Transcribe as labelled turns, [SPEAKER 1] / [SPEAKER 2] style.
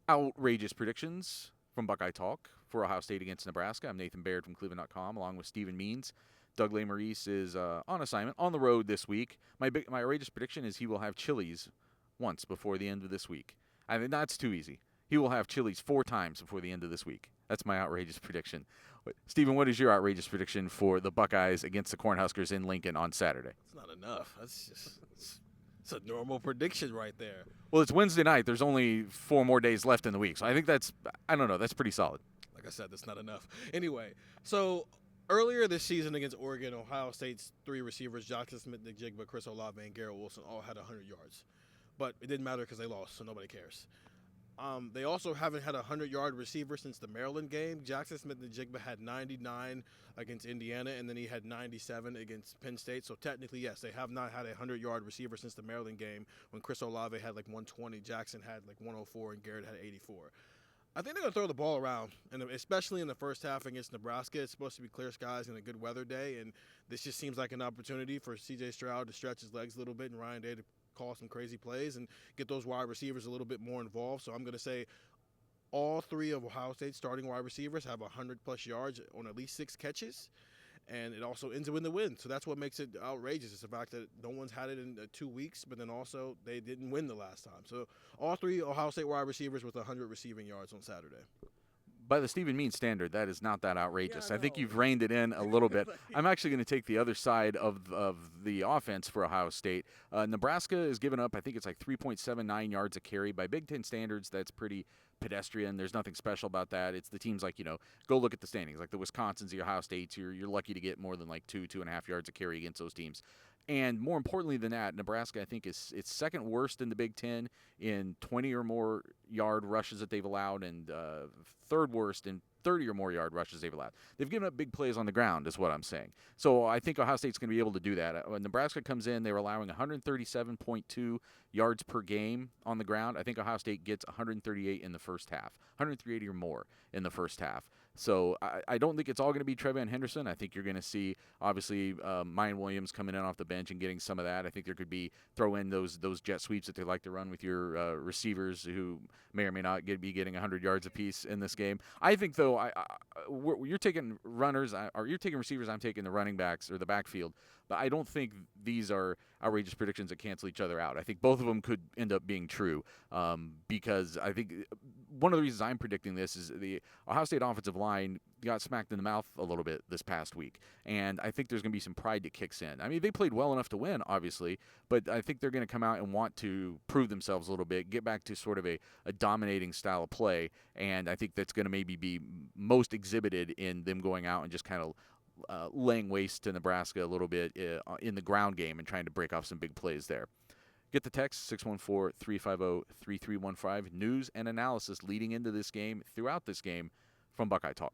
[SPEAKER 1] Outrageous predictions from Buckeye Talk for Ohio State against Nebraska. I'm Nathan Baird from cleveland.com along with Stephen Means. Doug Maurice is on assignment on the road this week. My outrageous prediction is he will have Chili's once before the end of this week. I mean, that's too easy. He will have Chili's 4 times before the end of this week. That's my outrageous prediction. Stephen, what is your outrageous prediction for the Buckeyes against the Cornhuskers in Lincoln on Saturday?
[SPEAKER 2] It's not enough. It's a normal prediction right there.
[SPEAKER 1] Well, it's Wednesday night. There's only 4 more days left in the week. So I think I don't know, that's pretty solid.
[SPEAKER 2] Like I said, that's not enough. Anyway, so earlier this season against Oregon, Ohio State's 3 receivers, Jackson Smith-Njigba, Chris Olave, and Garrett Wilson, all had 100 yards. But it didn't matter because they lost, so nobody cares. They also haven't had a 100-yard receiver since the Maryland game. Jackson Smith-Njigba had 99 against Indiana, and then he had 97 against Penn State. So technically, yes, they have not had a 100-yard receiver since the Maryland game when Chris Olave had like 120, Jackson had like 104, and Garrett had 84. I think they're going to throw the ball around, and especially in the first half against Nebraska. It's supposed to be clear skies and a good weather day, and this just seems like an opportunity for C.J. Stroud to stretch his legs a little bit and Ryan Day to call some crazy plays and get those wide receivers a little bit more involved. So I'm going to say all 3 of Ohio State's starting wide receivers have 100-plus yards on at least 6 catches, and it also ends in the win. So that's what makes it outrageous. It's the fact that no one's had it in 2 weeks, but then also they didn't win the last time. So all 3 Ohio State wide receivers with 100 receiving yards on Saturday.
[SPEAKER 1] By the Stephen Means standard, that is not that outrageous.
[SPEAKER 2] Yeah,
[SPEAKER 1] I think
[SPEAKER 2] no.
[SPEAKER 1] you've reined it in a little bit. I'm actually going to take the other side of the offense for Ohio State. Nebraska is giving up, I think it's like 3.79 yards a carry. By Big Ten standards, that's pretty pedestrian. There's nothing special about that. It's the teams like, go look at the standings. Like the Wisconsins, the Ohio States, you're lucky to get more than like 2.5 yards a carry against those teams. And more importantly than that, Nebraska, I think, is second worst in the Big Ten in 20 or more yard rushes that they've allowed, and third worst in 30 or more yard rushes they've allowed. They've given up big plays on the ground, is what I'm saying. So I think Ohio State's going to be able to do that. When Nebraska comes in, they're allowing 137.2 yards per game on the ground. I think Ohio State gets 138 in the first half, 138 or more in the first half. So I don't think it's all going to be Trevan Henderson. I think you're going to see, obviously, Mayan Williams coming in off the bench and getting some of that. I think there could be throw in those jet sweeps that they like to run with your receivers who may or may not be getting 100 yards apiece in this game. I think, though, you're taking runners, or you're taking receivers, I'm taking the running backs or the backfield. But I don't think these are outrageous predictions that cancel each other out. I think both of them could end up being true because I think one of the reasons I'm predicting this is the Ohio State offensive line got smacked in the mouth a little bit this past week. And I think there's going to be some pride that kicks in. I mean, they played well enough to win, obviously, but I think they're going to come out and want to prove themselves a little bit, get back to sort of a dominating style of play. And I think that's going to maybe be most exhibited in them going out and just kind of laying waste to Nebraska a little bit in the ground game and trying to break off some big plays there. Get the text 614-350-3315. News and analysis leading into this game, throughout this game, from Buckeye Talk.